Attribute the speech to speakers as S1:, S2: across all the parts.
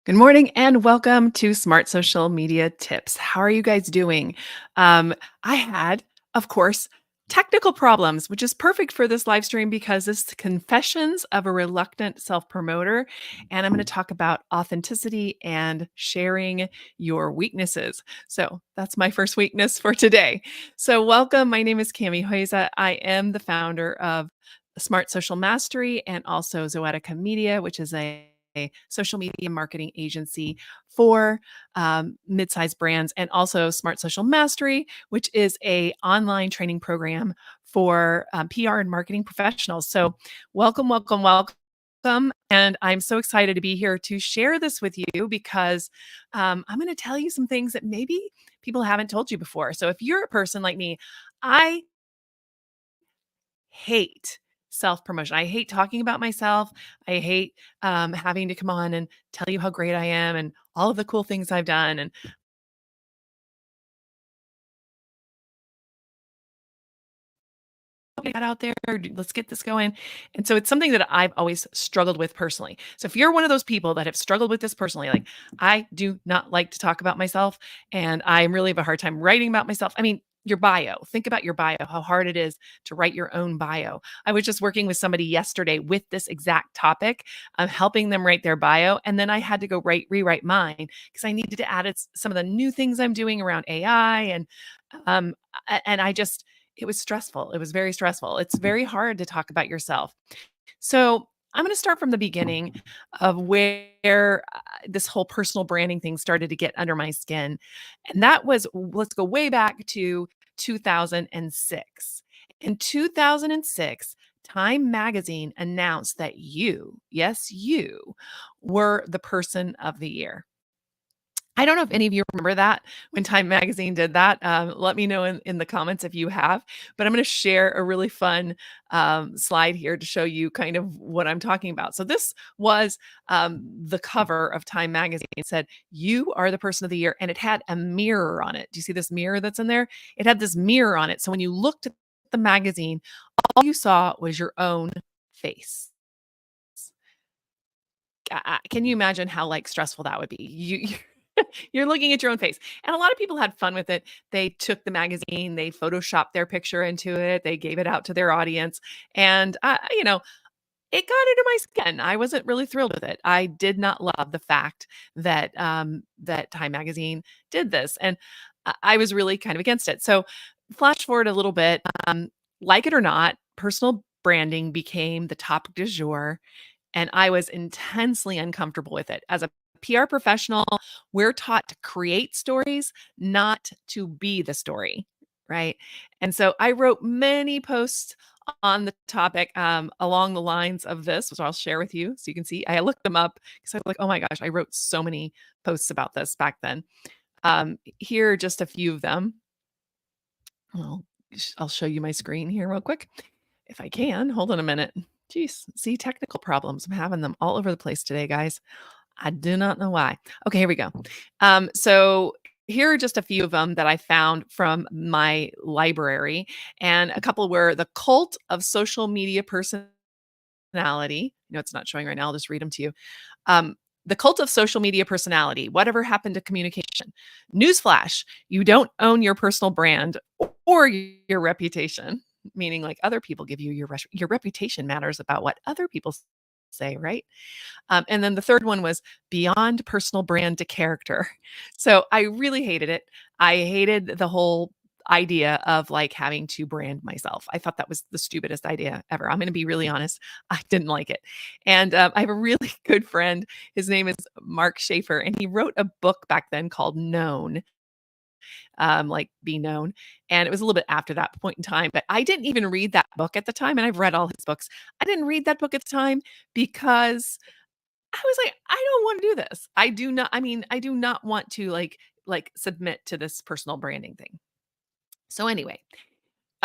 S1: Good morning and welcome to Smart Social Media Tips. How are you guys doing? I had, of course, technical problems, which is perfect for this live stream because it's confessions of a reluctant self promoter. And I'm going to talk about authenticity and sharing your weaknesses. So that's my first weakness for today. So, welcome. My name is Huyse. I am the founder of Smart Social Mastery and also Zoetica Media, which is a social media marketing agency for mid-sized brands, and also Smart Social Mastery, which is a online training program for PR and marketing professionals. So welcome, welcome, welcome. And I'm so excited to be here to share this with you because I'm going to tell you some things that maybe people haven't told you before. So if you're a person like me, I hate self-promotion. I hate talking about myself. I hate having to come on and tell you how great I am and all of the cool things I've done and get out there. Let's get this going. And so it's something that I've always struggled with personally. So if you're one of those people that have struggled with this personally, like I do not like to talk about myself and I really have a hard time writing about myself. I mean, your bio, think about your bio, how hard it is to write your own bio. I was just working with somebody yesterday with this exact topic. I'm helping them write their bio. And then I had to go rewrite mine because I needed to add some of the new things I'm doing around AI um, and I just, it was stressful. It was very stressful. It's very hard to talk about yourself. So I'm going to start from the beginning of where this whole personal branding thing started to get under my skin. And that was, let's go way back to 2006. In 2006, Time Magazine announced that you, yes, you, were the person of the year. I don't know if any of you remember that when Time Magazine did that. Let me know in the comments if you have. But I'm going to share a really fun slide here to show you kind of what I'm talking about. So this was the cover of Time Magazine. It said, "You are the person of the year," and it had a mirror on it. Do you see this mirror that's in there? It had this mirror on it. So when you looked at the magazine, all you saw was your own face. Can you imagine how like stressful that would be? You're looking at your own face. And a lot of people had fun with it. They took the magazine, they photoshopped their picture into it, they gave it out to their audience. And, it got into my skin. I wasn't really thrilled with it. I did not love the fact that that Time Magazine did this. And I was really kind of against it. So flash forward a little bit, like it or not, personal branding became the topic du jour and I was intensely uncomfortable with it. As a PR professional, we're taught to create stories, not to be the story, right? And so I wrote many posts on the topic along the lines of this, which I'll share with you so you can see. I looked them up because I was like, oh my gosh, I wrote so many posts about this back then. Here are just a few of them. Well, I'll show you my screen here real quick if I can. Hold on a minute. Jeez, see technical problems. I'm having them all over the place today, guys. I do not know why. Okay, here we go. So here are just a few of them that I found from my library, and a couple were the cult of social media personality. It's not showing right now. I'll just read them to you. The cult of social media personality. Whatever happened to communication? Newsflash: you don't own your personal brand or your reputation. Meaning, like other people give you your reputation matters about what other people say, right? And then the third one was beyond personal brand to character. So I really hated it. I hated the whole idea of like having to brand myself. I thought that was the stupidest idea ever. I'm going to be really honest. I didn't like it. And I have a really good friend. His name is Mark Schaefer, and he wrote a book back then called Known, like Be Known. And it was a little bit after that point in time, but I didn't even read that book at the time. And I've read all his books. I didn't read that book at the time because I was like, "I don't wanna do this." I do not want to, submit to this personal branding thing. So, anyway,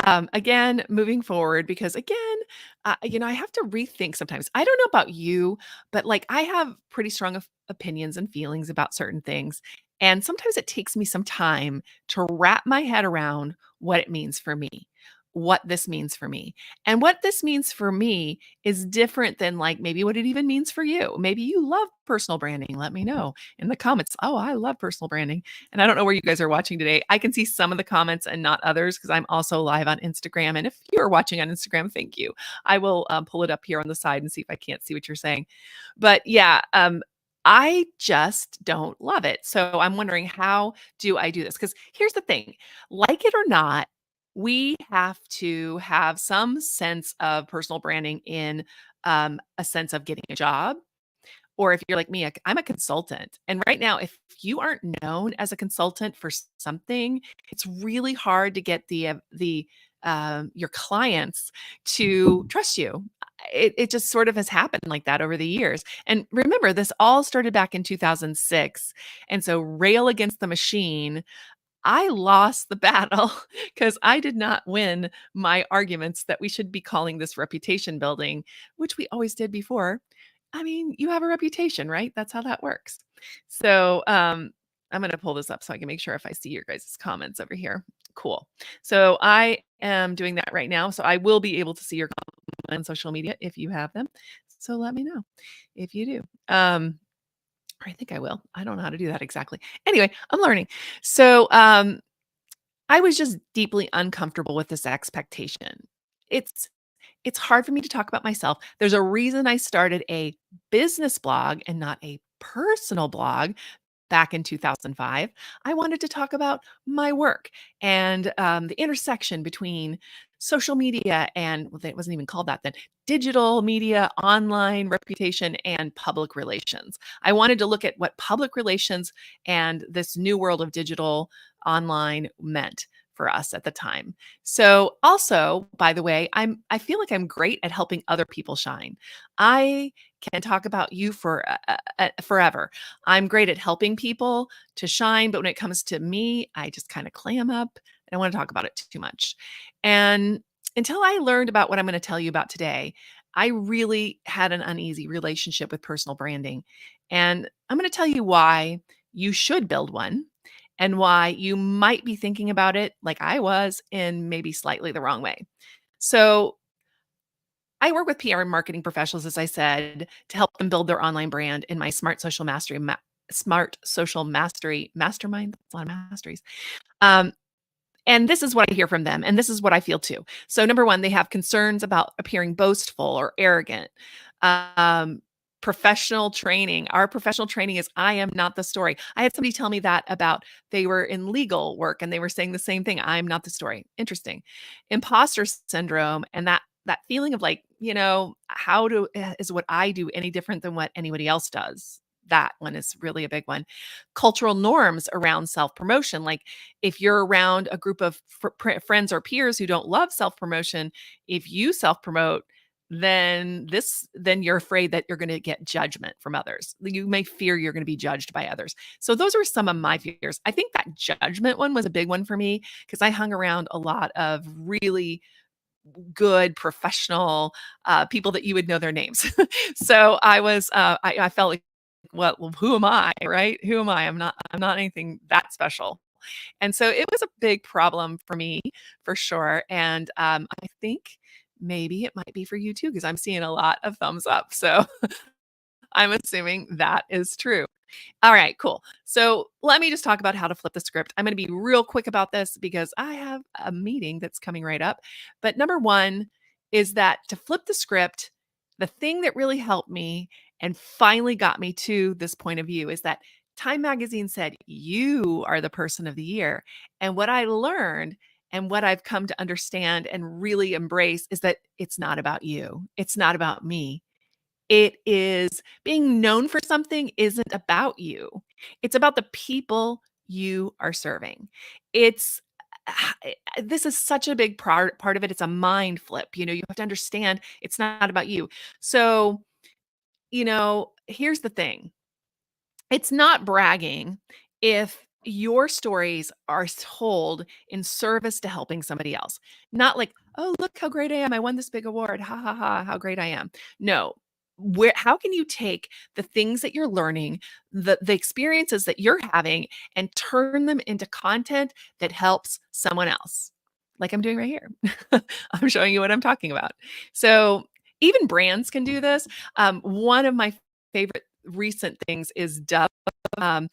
S1: again, moving forward because again, I have to rethink sometimes. I don't know about you, but, like, I have pretty strong opinions and feelings about certain things, and sometimes it takes me some time to wrap my head around what it means for me. what this means for me. And what this means for me is different than like maybe what it even means for you. Maybe you love personal branding. Let me know in the comments. Oh, I love personal branding. And I don't know where you guys are watching today. I can see some of the comments and not others because I'm also live on Instagram. And if you're watching on Instagram, thank you. I will pull it up here on the side and see if I can't see what you're saying. But yeah, I just don't love it. So I'm wondering, how do I do this? Because here's the thing, like it or not, we have to have some sense of personal branding in a sense of getting a job. Or if you're like me, I'm a consultant. And right now, if you aren't known as a consultant for something, it's really hard to get the your clients to trust you. It just sort of has happened like that over the years. And remember, this all started back in 2006. And so rail against the machine, I lost the battle because I did not win my arguments that we should be calling this reputation building, which we always did before. I mean, you have a reputation, right? That's how that works. So I'm going to pull this up so I can make sure if I see your guys' comments over here. Cool. So I am doing that right now. So I will be able to see your comments on social media if you have them. So let me know if you do. Or I think I will. I don't know how to do that exactly. Anyway, I'm learning. So I was just deeply uncomfortable with this expectation. It's it's hard for me to talk about myself. There's a reason I started a business blog and not a personal blog back in 2005. I wanted to talk about my work and the intersection between social media and, well, it wasn't even called that then, digital media, online reputation, and public relations. I wanted to look at what public relations and this new world of digital online meant for us at the time. So also, by the way, I feel like I'm great at helping other people shine. I can talk about you for forever. I'm great at helping people to shine, but when it comes to me, I just kind of clam up. I don't want to talk about it too much. And until I learned about what I'm going to tell you about today, I really had an uneasy relationship with personal branding. And I'm going to tell you why you should build one and why you might be thinking about it like I was in maybe slightly the wrong way. So, I work with PR and marketing professionals, as I said, to help them build their online brand in my Smart Social Mastery Mastermind. That's a lot of masteries. Um, and this is what I hear from them, and this is what I feel too. So, number one, they have concerns about appearing boastful or arrogant. Um, Professional training. Our professional training is I am not the story. I had somebody tell me that about they were in legal work and they were saying the same thing. I'm not the story. Interesting. Imposter syndrome and that feeling of like, is what I do any different than what anybody else does? That one is really a big one. Cultural norms around self promotion. Like if you're around a group of friends or peers who don't love self promotion, if you self promote, then you're afraid that you're going to get judgment from others. You may fear you're going to be judged by others. So those are some of my fears. I think that judgment one was a big one for me because I hung around a lot of really good professional people that you would know their names. So I felt like, well, who am I, right? Who am I? I'm not anything that special. And so it was a big problem for me for sure. And I think maybe it might be for you too, because I'm seeing a lot of thumbs up. So I'm assuming that is true. All right, cool. So let me just talk about how to flip the script. I'm going to be real quick about this because I have a meeting that's coming right up. But number one is that to flip the script, the thing that really helped me and finally got me to this point of view is that Time Magazine said, you are the person of the year. And what I learned and what I've come to understand and really embrace is that it's not about you, it's not about me. It is being known for something isn't about you. It's about the people you are serving. It's this is such a big part of it. It's a mind flip. You have to understand it's not about you. So, here's the thing. It's not bragging if your stories are told in service to helping somebody else. Not like, "Oh, look how great I am. I won this big award. Ha ha ha, how great I am." No. How can you take the things that you're learning, the experiences that you're having and turn them into content that helps someone else? like I'm doing right here. I'm showing you what I'm talking about. So even brands can do this. One of my favorite recent things is Dove. And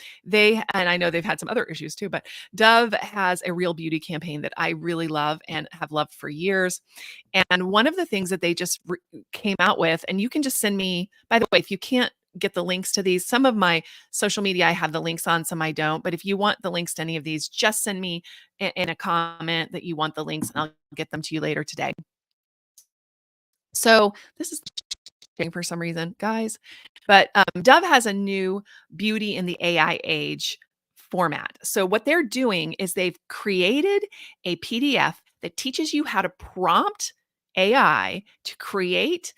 S1: I know they've had some other issues too, but Dove has a real beauty campaign that I really love and have loved for years. And one of the things that they just came out with, and you can just send me, by the way, if you can't get the links to these, some of my social media, I have the links on, some I don't. But if you want the links to any of these, just send me in a comment that you want the links and I'll get them to you later today. So this is for some reason, guys. But Dove has a new beauty in the AI age format. So what they're doing is they've created a PDF that teaches you how to prompt AI to create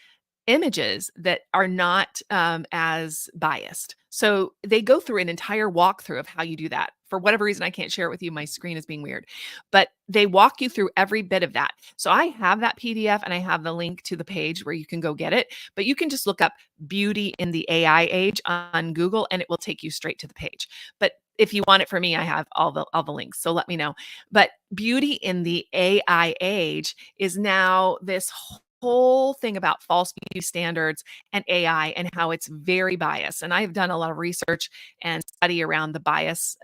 S1: images that are not as biased. So they go through an entire walkthrough of how you do that. For whatever reason, I can't share it with you. My screen is being weird, but they walk you through every bit of that. So I have that PDF and I have the link to the page where you can go get it, but you can just look up beauty in the AI age on Google and it will take you straight to the page. But if you want it for me, I have all the links. So let me know. But beauty in the AI age is now this whole thing about false beauty standards and AI and how it's very biased. And I've done a lot of research and study around the biased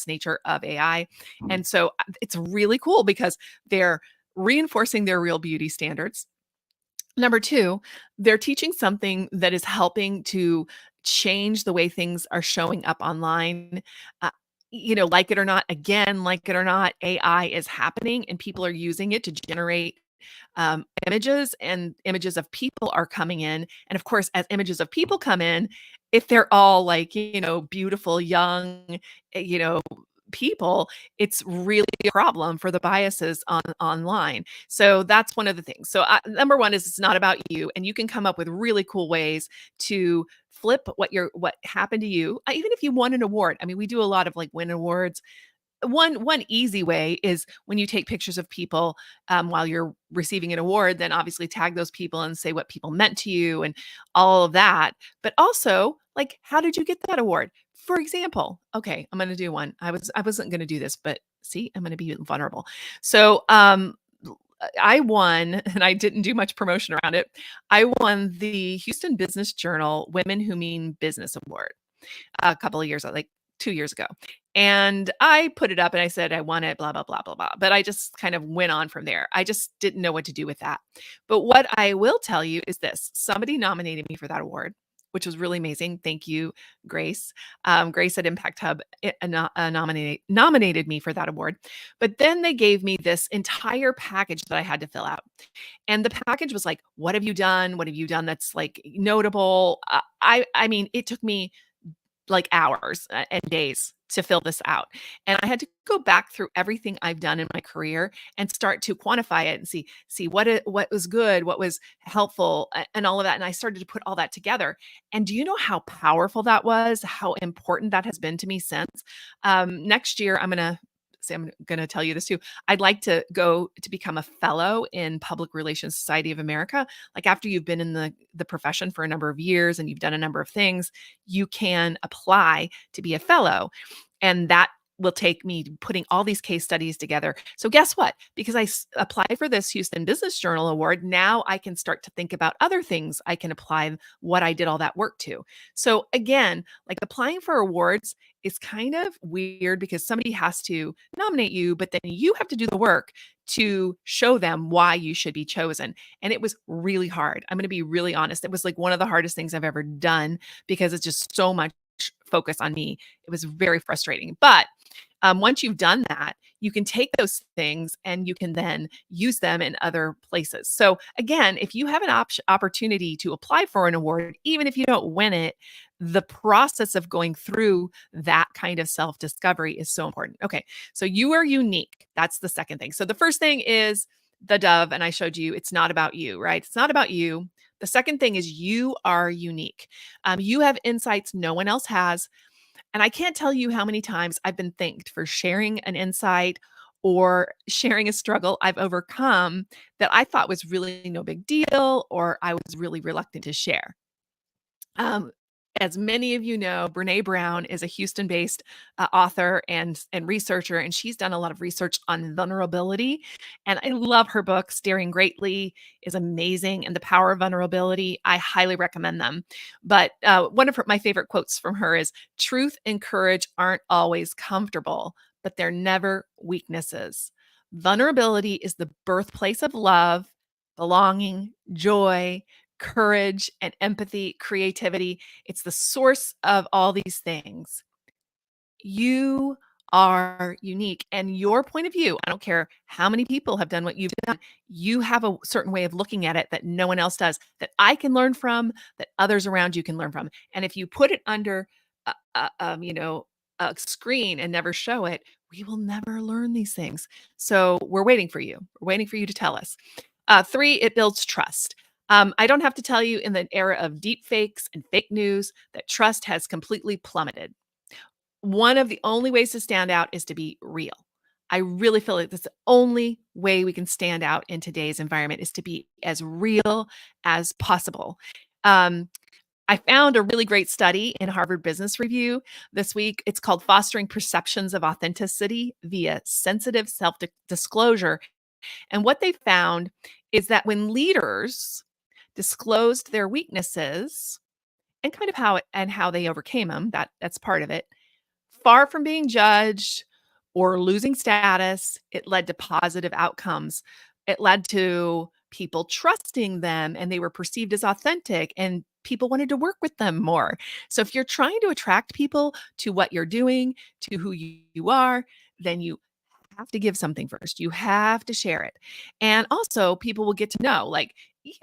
S1: nature of AI. And so it's really cool because they're reinforcing their real beauty standards. Number two, they're teaching something that is helping to change the way things are showing up online. Uh, like it or not, again, like it or not, AI is happening and people are using it to generate images, and images of people are coming in. And of course, as images of people come in, if they're all like, beautiful, young, people, it's really a problem for the biases online. So that's one of the things. So number one is it's not about you, and you can come up with really cool ways to flip what happened to you. Even if you won an award, I mean, we do a lot of like win awards. One easy way is when you take pictures of people while you're receiving an award, then obviously tag those people and say what people meant to you and all of that. But also, like, how did you get that award? For example, okay, I'm going to do one. I wasn't going to do this, but see, I'm going to be vulnerable. So, I won, and I didn't do much promotion around it. I won the Houston Business Journal Women Who Mean Business Award a couple of years, like 2 years ago. And I put it up and I said, I won it, blah, blah, blah, blah, blah. But I just kind of went on from there. I just didn't know what to do with that. But what I will tell you is this: somebody nominated me for that award, which was really amazing. Thank you, Grace. Grace at Impact Hub nominated me for that award. But then they gave me this entire package that I had to fill out. And the package was like, what have you done? What have you done that's like notable? I mean, it took me like hours and days to fill this out. And I had to go back through everything I've done in my career and start to quantify it and see what was good, what was helpful, and all of that. And I started to put all that together. And do you know how powerful that was? How important that has been to me since? Next year, I'm going to tell you this too. I'd like to go to become a fellow in Public Relations Society of America. Like after you've been in the profession for a number of years and you've done a number of things, you can apply to be a fellow. And that will take me putting all these case studies together. So guess what? Because I applied for this Houston Business Journal Award, now I can start to think about other things I can apply what I did all that work to. So again, like applying for awards is kind of weird because somebody has to nominate you, but then you have to do the work to show them why you should be chosen. And it was really hard. I'm going to be really honest. It was like one of the hardest things I've ever done because it's just so much focus on me. It was very frustrating. But once you've done that, you can take those things and you can then use them in other places. So again, if you have an opportunity to apply for an award, even if you don't win it, the process of going through that kind of self-discovery is so important. Okay, so you are unique. That's the second thing. So the first thing is the Dove, and I showed you it's not about you, right? It's not about you. The second thing is you are unique. You have insights no one else has. And I can't tell you how many times I've been thanked for sharing an insight or sharing a struggle I've overcome that I thought was really no big deal or I was really reluctant to share. Um, As many of you know, Brene Brown is a Houston-based author and researcher, and she's done a lot of research on vulnerability. And I love her book. Staring Greatly is amazing, and The Power of Vulnerability. I highly recommend them. But one of my favorite quotes from her is, "Truth and courage aren't always comfortable, but they're never weaknesses. Vulnerability is the birthplace of love, belonging, joy, courage, and empathy, creativity. It's the source of all these things. You are unique, and your point of view, I don't care how many people have done what you've done, you have a certain way of looking at it that no one else does, that I can learn from, that others around you can learn from. And if you put it under a screen and never show it, we will never learn these things. So we're waiting for you. We're waiting for you to tell us. Three, it builds trust. I don't have to tell you, in the era of deep fakes and fake news, that trust has completely plummeted. One of the only ways to stand out is to be real. I really feel like that's the only way we can stand out in today's environment, is to be as real as possible. Um, I found a really great study in Harvard Business Review this week. It's called Fostering Perceptions of Authenticity via Sensitive Self-Disclosure. And what they found is that when leaders disclosed their weaknesses and kind of how they overcame them, that's part of it, far from being judged or losing status, it led to positive outcomes. It led to people trusting them, and they were perceived as authentic, and people wanted to work with them more. So if you're trying to attract people to what you're doing, to who you are, then you have to give something first. You have to share it. And also people will get to know, like,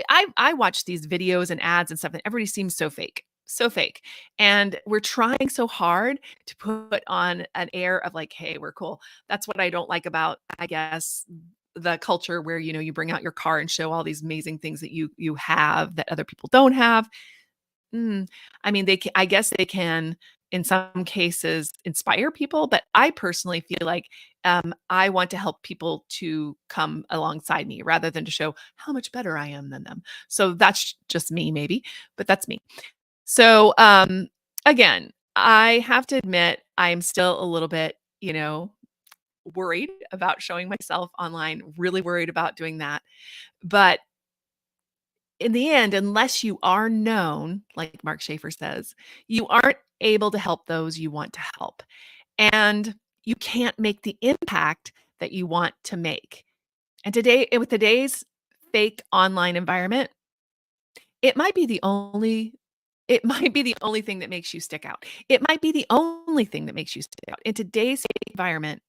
S1: I watch these videos and ads and stuff, and everybody seems so fake. So fake. And we're trying so hard to put on an air of like, hey, we're cool. That's what I don't like about, I guess, the culture where, you bring out your car and show all these amazing things that you have that other people don't have. Mm, I mean, I guess they can, in some cases, inspire people, but I personally feel like, I want to help people to come alongside me rather than to show how much better I am than them. So that's just me maybe, but that's me. So, again, I have to admit, I'm still a little bit, worried about showing myself online, really worried about doing that. But in the end, unless you are known, like Mark Schaefer says, you aren't able to help those you want to help. And you can't make the impact that you want to make. And today, with today's fake online environment, it might be the only it might be the only thing that makes you stick out. It might be the only thing that makes you stick out. In today's environment,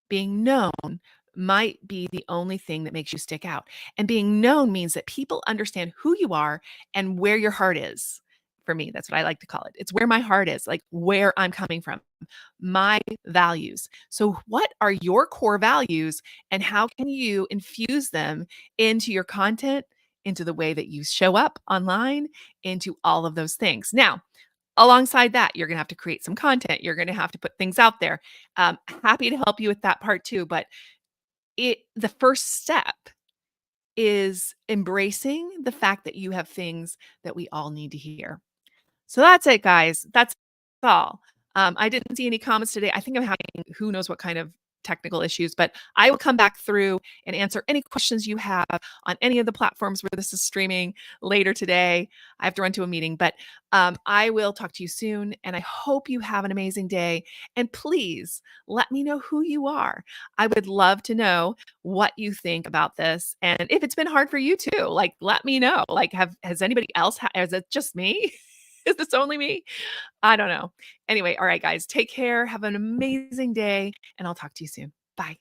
S1: being known might be the only thing that makes you stick out. And being known means that people understand who you are and where your heart is. For me, that's what I like to call it. It's where my heart is, like where I'm coming from, my values. So, what are your core values, and how can you infuse them into your content, into the way that you show up online, into all of those things? Now, alongside that, you're going to have to create some content. You're going to have to put things out there. Happy to help you with that part too. But the first step is embracing the fact that you have things that we all need to hear. So that's it, guys. That's all. I didn't see any comments today. I think I'm having who knows what kind of technical issues, but I will come back through and answer any questions you have on any of the platforms where this is streaming later today. I have to run to a meeting, but I will talk to you soon, and I hope you have an amazing day. And please let me know who you are. I would love to know what you think about this, and if it's been hard for you too, like let me know. Like, has anybody else? Is it just me? Is this only me? I don't know. Anyway, all right, guys, take care. Have an amazing day, and I'll talk to you soon. Bye.